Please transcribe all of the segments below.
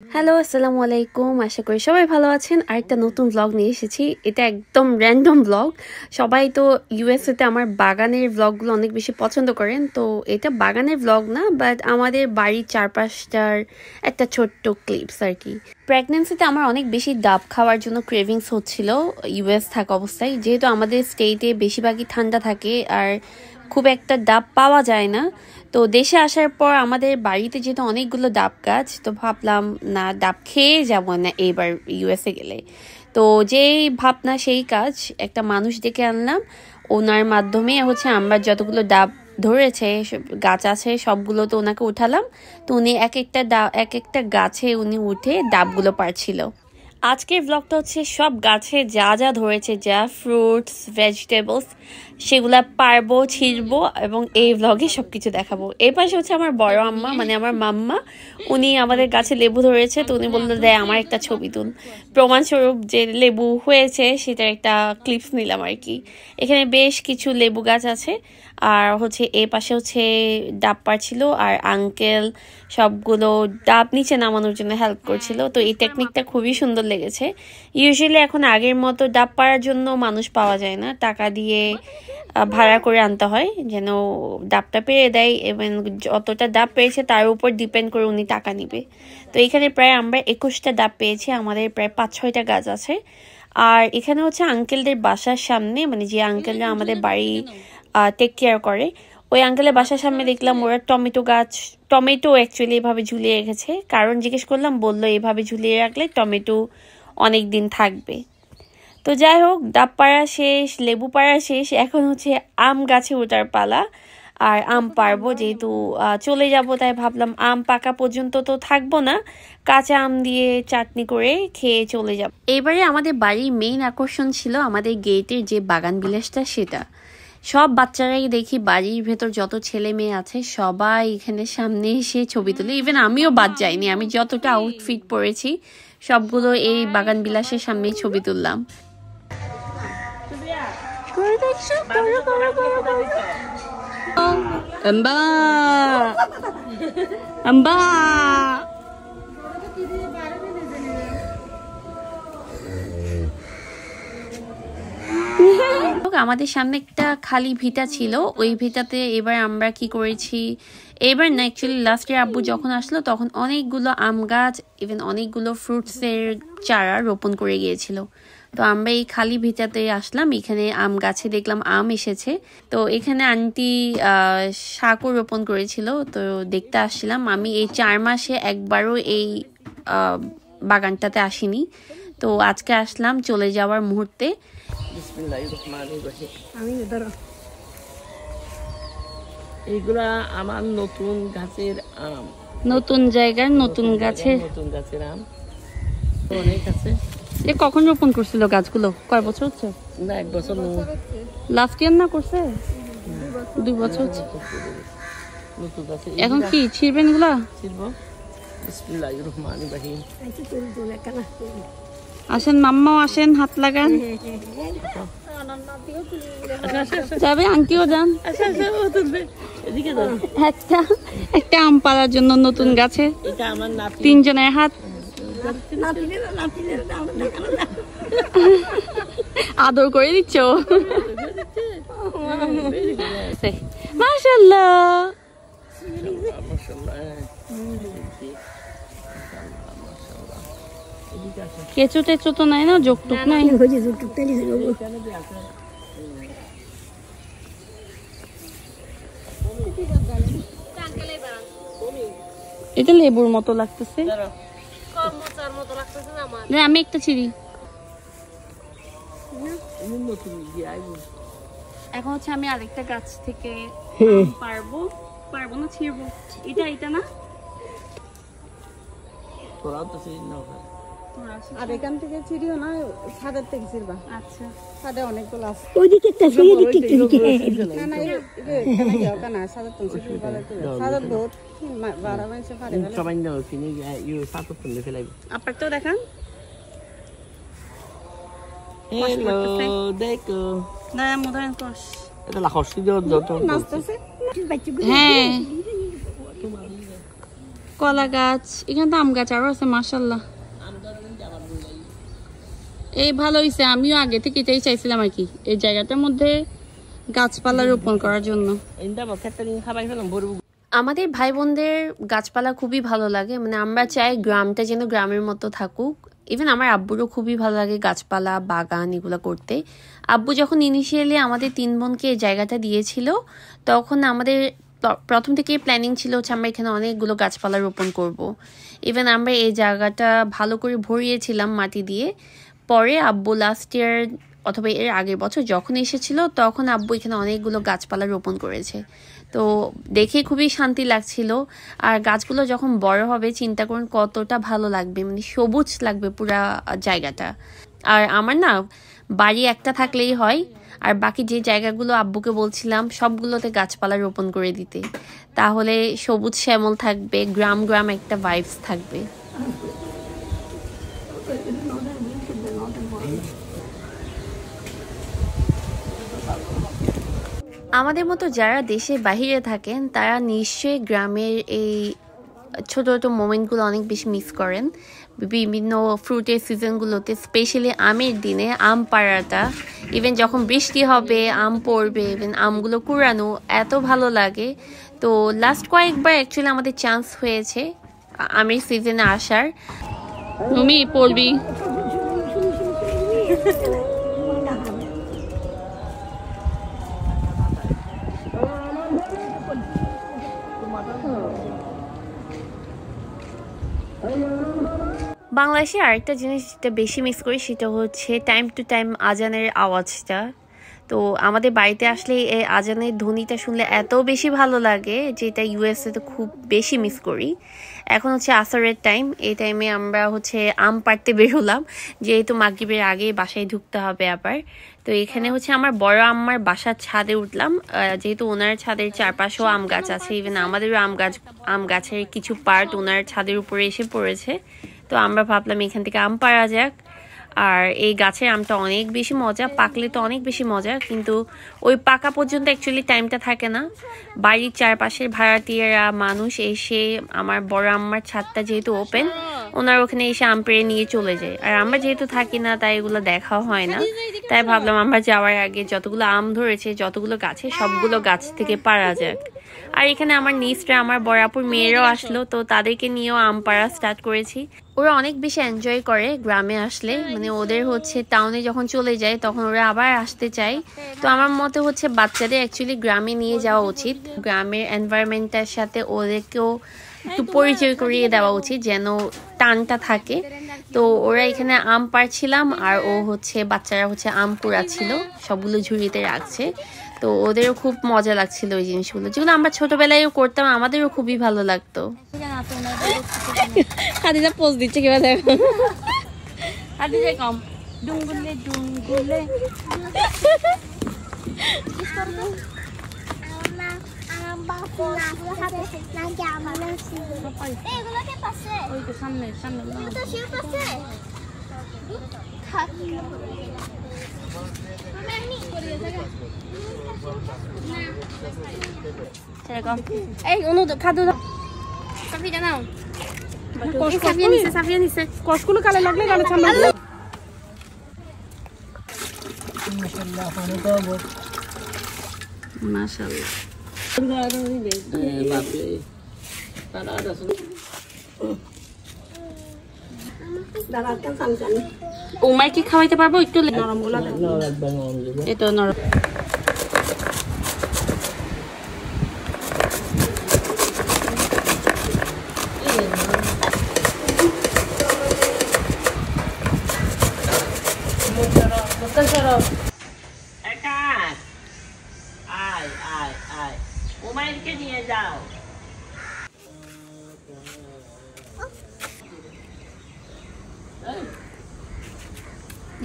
Hello, আসসালামু আলাইকুম। আশা করি সবাই ভালো আছেন। আরেকটা নতুন ব্লগ নিয়ে এসেছি। এটা একদম র্যান্ডম ব্লগ। সবাই তো ইউএসএতে আমার বাগানের ব্লগগুলো অনেক বেশি পছন্দ করেন। তো এটা বাগানের ব্লগ না, বাট আমাদের বাড়ির চারপাশটার একটা ছোট্ট ক্লিপস আর কি। প্রেগনেন্সিতে আমার অনেক বেশি ডাব খাওয়ার জন্য ক্রেভিংস হচ্ছিল ইউএস থাকা অবস্থায়। যেহেতু আমাদের স্টেটে বেশিরভাগই ঠান্ডা থাকে আর খুব একটা ডাব পাওয়া যায় না। তো দেশে আসার পর আমাদের বাড়িতে যেহেতু অনেকগুলো ডাব গাছ, তো ভাবলাম না ডাব খেয়ে যাবো না এবার ইউএসএ গেলে। তো যেই ভাবনা সেই কাজ, একটা মানুষ ডেকে আনলাম। ওনার মাধ্যমে আমরা যতগুলো ডাব ধরেছে গাছ আছে সবগুলো তো ওনাকে উঠালাম। তো উনি এক একটা গাছে উনি উঠে ডাবগুলো পারছিল। আজকের ব্লগটা হচ্ছে সব গাছে যা যা ধরেছে, যা ফ্রুটস ভেজিটেবলস সেগুলা পারবো, ছিঁড়বো এবং এই ব্লগে সবকিছু দেখাবো। এই পাশে হচ্ছে আমার বড় আম্মা, মানে আমার মাম্মা। উনি আমাদের গাছে লেবু ধরেছে, তো উনি বললো দেয় আমার একটা ছবি তুল, প্রমাণস্বরূপ যে লেবু হয়েছে সেটার একটা ক্লিপস নিলাম আর কি। এখানে বেশ কিছু লেবু গাছ আছে। আর হচ্ছে এ পাশে হচ্ছে ডাব পাড়ছিল আর আঙ্কেল সবগুলো ডাব নিচে নামানোর জন্য হেল্প করছিল। তো এই টেকনিকটা খুবই সুন্দর লেগেছে। ইউজুয়ালি এখন আগের মতো ডাব পাড়ার জন্য মানুষ পাওয়া যায় না, টাকা দিয়ে ভাড়া করে আনতে হয় যেন ডাবটা পেরে দেয়, এবং যতটা ডাব পেয়েছে তার উপর ডিপেন্ড করে উনি টাকা নিবে। তো এখানে প্রায় আমরা 21টা ডাব পেয়েছি। আমাদের প্রায় 5-6টা গাছ আছে। আর এখানে হচ্ছে আঙ্কেলদের বাসার সামনে, মানে যে আঙ্কেলরা আমাদের বাড়ি টেক কেয়ার করে, ওই আঙ্কেলের বাসার সামনে দেখলাম ওরা টমেটো অ্যাকচুয়ালি এভাবে ঝুলিয়ে রেখেছে। কারণ জিজ্ঞেস করলাম, বললো এভাবে ঝুলিয়ে রাখলে টমেটো অনেক দিন থাকবে। তো যাই হোক, ডাব পাড়া শেষ, লেবু পাড়া শেষ, এখন হচ্ছে আম গাছে ওঠার পালা। আর আম পারবো, যেহেতু চলে যাব তাই ভাবলাম আম পাকা পর্যন্ত তো থাকবো না, কাঁচা আম দিয়ে চাটনি করে খেয়ে চলে যাব। এবারে আমাদের বাড়ির মেইন আকর্ষণ ছিল আমাদের গেটের যে বাগান বিলাসটা, সেটা। সব বাচ্চারাই দেখি বাড়ির ভেতর যত ছেলে মেয়ে আছে সবাই এখানে সামনে এসে ছবি তুলে। ইভেন আমিও বাদ যাইনি, আমি যতটা আউটফিট পরেছি সবগুলো এই বাগান বিলাসের সামনেই ছবি তুললাম। আমাদের সামনে একটা খালি ভিটা ছিল, ওই ভিটাতে এবার আমরা কি করেছি, এবার না অ্যাকচুয়ালি লাস্ট ইয়ার আব্বু যখন আসলো তখন অনেকগুলো আম গাছ, ইভেন অনেকগুলো ফ্রুটসের চারা রোপণ করে গিয়েছিল। তো আমরা এই খালি ভিটাতে আসলাম, এখানে আম গাছে দেখলাম আম এসেছে। তো এখানে আন্টি শাকও রোপণ করেছিল, তো দেখতে আসছিলাম। আমি এই 4 মাসে একবারও এই বাগানটাতে আসিনি, তো আজকে আসলাম চলে যাওয়ার মুহূর্তে। এইগুলা আমার নতুন গাছের আম, নতুন জায়গার নতুন গাছের আম অনেক আছে। এ কখন রোপণ করছিল গাছগুলো? কয় বছর হচ্ছে? না, 1 বছর লাস্ট ইয়ার না করছে? 2 বছর হচ্ছে। নতুন গাছে এখন কি ছিড়বেন এগুলা? ছিড়বো। বিসমিল্লাহির রহমানির রহিম। আসেন মাম্মাও আসেন, হাত লাগান। যাবে, আন্টিও যান। একটা আম পাড়ার জন্য নতুন গাছে 3 জনের হাত। আদর করে দিচ্ছ? মাশাআল্লাহ। কেঁচো টেচো তো নাই না? জোকটুক নাই? এটা লেবুর মতো লাগতেছে, আমি একটা ছিড়ি। এখন হচ্ছে আমি আরেকটা গাছ থেকে পারবো না ছিড়বো। এটা না, আর এখান থেকে ছিড়িও না, ছাদের থেকে ছিড়বা। আচ্ছা, ছাদে অনেকগুলো আছে। ওইদিকে না না, ছাদের তো ছাদের বহুত বাড়া মাইছে পারে না। সবাই না কিনে সাত তুলে ফেলাইব। আপনারটাও দেখান। হ্যালো, দেখো না মধুরান কস এটা লাখর সুযোগ যত নাচতেছে। হ্যাঁ কলা গাছ, এখানে তো আম গাছ আরো আছে মাশাআল্লাহ। এই ভালো হইছে, আমিও আগে থেকে এটাই চাইছিলাম আর কি, এই জায়গাটার মধ্যে গাছপালা রোপণ করার জন্য। আমাদের ভাই বোনদের গাছপালা খুবই ভালো লাগে, মানে আমরা চাই গ্রামটা যেন গ্রামের মতো থাকুক। ইভেন আমার আব্বুরও খুবই ভালো লাগে গাছপালা বাগান এগুলো করতে। আব্বু যখন ইনিশিয়ালি আমাদের 3 বোনকে এই জায়গাটা দিয়েছিল, তখন আমাদের প্রথম থেকে প্ল্যানিং ছিল হচ্ছে আমরা এখানে অনেকগুলো গাছপালা রোপণ করব। ইভেন আমরা এই জায়গাটা ভালো করে ভরিয়েছিলাম মাটি দিয়ে। পরে আব্বু লাস্ট ইয়ার অথবা এর আগের বছর যখন এসেছিল, তখন আব্বু এখানে অনেকগুলো গাছপালা রোপণ করেছে। তো দেখে খুবই শান্তি লাগছিল। আর গাছগুলো যখন বড় হবে চিন্তা করুন কতটা ভালো লাগবে, মানে সবুজ লাগবে পুরা জায়গাটা। আর আমার না বাড়ি একটা থাকলেই হয়, আর বাকি যে জায়গাগুলো আব্বুকে বলছিলাম সবগুলোতে গাছপালা রোপণ করে দিতে, তাহলে সবুজ শ্যামল থাকবে, গ্রাম গ্রাম একটা ভাইবস থাকবে। আমাদের মতো যারা দেশের বাহিরে থাকেন তারা নিশ্চয়ই গ্রামের এই ছোট ছোট মোমেন্টগুলো অনেক বেশি মিস করেন। বিভিন্ন ফ্রুটের সিজনগুলোতে, স্পেশালি আমের দিনে আম পাড়াটা, ইভেন যখন বৃষ্টি হবে আম পড়বে, ইভেন আমগুলো কুড়ানো, এত ভালো লাগে। তো লাস্ট কয়েকবার অ্যাকচুয়ালি আমাদের চান্স হয়েছে আমের সিজনে আসার। তুমি পড়বি বাংলাদেশে আরেকটা জিনিস যেটা বেশি মিস করি সেটা হচ্ছে টাইম টু টাইম আজানের আওয়াজটা। তো আমাদের বাড়িতে আসলে এই আজানের ধ্বনিটা শুনলে এত বেশি ভালো লাগে, যেটা ইউএসএ তে খুব বেশি মিস করি। এখন হচ্ছে আসরের টাইম, এই টাইমে আমরা হচ্ছে আম পাড়তে বের হলাম, যেহেতু মাগরিবের আগে বাসায় ঢুকতে হবে আবার। তো এখানে হচ্ছে আমার বড় আম্মার বাসার ছাদে উঠলাম, যেহেতু ওনার ছাদের চারপাশেও আম গাছ আছে, ইভেন আমাদেরও আম গাছের কিছু পার্ট ওনার ছাদের উপরে এসে পড়েছে। তো আমরা ভাবলাম এখান থেকে আম পাড়া যাক। আর এই গাছের আমটা অনেক বেশি মজা, পাকলে তো অনেক বেশি মজা, কিন্তু ওই পাকা পর্যন্ত অ্যাকচুয়ালি টাইমটা থাকে না। বাড়ির চারপাশের ভাড়াটিয়ারা মানুষ এসে আমার বড় আম্মার ছাদটা যেহেতু ওপেন, ওনার ওখানে এসে আম পেড়ে নিয়ে চলে যায়। আর আমরা যেহেতু থাকি না তাই এগুলো দেখাও হয় না। তাই ভাবলাম আমরা যাওয়ার আগে যতগুলো আম ধরেছে, যতগুলো গাছে, সবগুলো গাছ থেকে পাড়া যাক। আর এখানে আমার নিচটা আমার বড় আপুর মেয়েরাও আসলো, তো তাদেরকে নিয়েও আম পাড়া স্টার্ট করেছি। ওরা অনেক বেশি এনজয় করে গ্রামে আসলে, মানে ওদের হচ্ছে টাউনে যখন চলে যায় তখন ওরা আবার আসতে চায়। তো আমার মতে হচ্ছে বাচ্চাদের অ্যাকচুয়ালি গ্রামে নিয়ে যাওয়া উচিত, গ্রামের এনভায়রনমেন্টের সাথে ওদেরকেও একটু পরিচয় করিয়ে দেওয়া উচিত, যেন টানটা থাকে। তো ওরা এখানে আম পাড়ছিলাম আর ও হচ্ছে বাচ্চারা হচ্ছে আম কুড়াচ্ছিল, সবগুলো ঝুড়িতে রাখছে। তো ওদেরও খুব মজা লাগছিল ওই জিনিসগুলো, যেগুলো আমরা ছোটবেলায়ও করতাম, আমাদেরও খুবই ভালো লাগতো। খাদিজা পোজ দিচ্ছে কিবা দেখো, খাদিজা কম ডুঙ্গুলে ডুঙ্গুলে সামনে সামনে এই অনু খাদু সাফিয়া নাও, সাফিয়া নিছে কসগুলো কালে লাগলে গালে সামনে। মাশাআল্লাহ পানি তো বহুত মাশাআল্লাহ। বাপরে তারা আছে দাদা কেন জানি ওমার কি খাওয়াইতে পারবো একটু নরম গুলো এটা নরম। ওমাইকে নিয়ে যাও।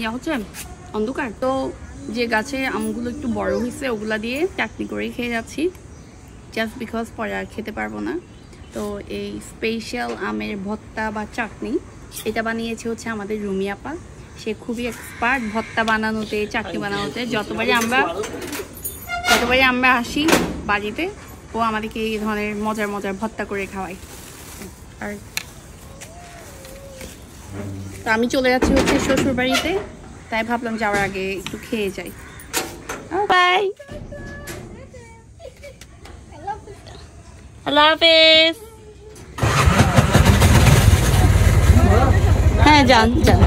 ইয়া হচ্ছে অন্ধকার, তো যে গাছে আমগুলো একটু বড় হয়েছে ওগুলা দিয়ে চাটনি করে খেয়ে যাচ্ছি, জাস্ট বিকজ পরে আর খেতে পারবো না। তো এই স্পেশাল আমের ভর্তা বা চাটনি এটা বানিয়েছে হচ্ছে আমাদের রুমি আপা। সে খুবই এক্সপার্ট ভর্তা বানানোতে, চাটনি বানানোতে। যতবারই আমরা আসি বাড়িতে, ও আমাদেরকে এই ধরনের মজার মজার ভর্তা করে খাওয়ায়। আর তো আমি চলে যাচ্ছি হচ্ছে শ্বশুর বাড়িতে, তাই ভাবলাম যাওয়ার আগে একটু খেয়ে যাই। বাই, আল্লাহ হাফেজ। হ্যাঁ যান যান।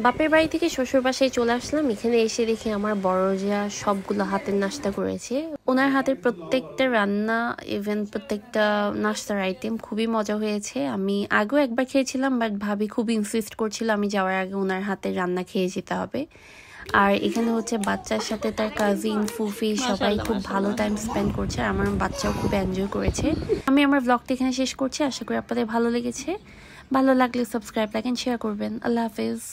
বাপের বাড়ি থেকে শ্বশুর বাসায় চলে আসলাম। এখানে এসে দেখি আমার বড় যা সবগুলো হাতের নাস্তা করেছে। ওনার হাতের প্রত্যেকটা রান্না, ইভেন প্রত্যেকটা নাস্তার আইটেম খুবই মজা হয়েছে। আমি আগেও একবার খেয়েছিলাম, বাট ভাবি খুব ইনসিস্ট করছিল আমি যাওয়ার আগে ওনার হাতের রান্না খেয়ে যেতে হবে। আর এখানে হচ্ছে বাচ্চার সাথে তার কাজিন, ফুফি সবাই খুব ভালো টাইম স্পেন্ড করছে। আর আমার বাচ্চাও খুব এনজয় করেছে। আমি আমার ব্লগটা এখানে শেষ করছি। আশা করি আপনাদের ভালো লেগেছে। ভালো লাগলে সাবস্ক্রাইব, লাইক এন্ড শেয়ার করবেন। আল্লাহ হাফেজ।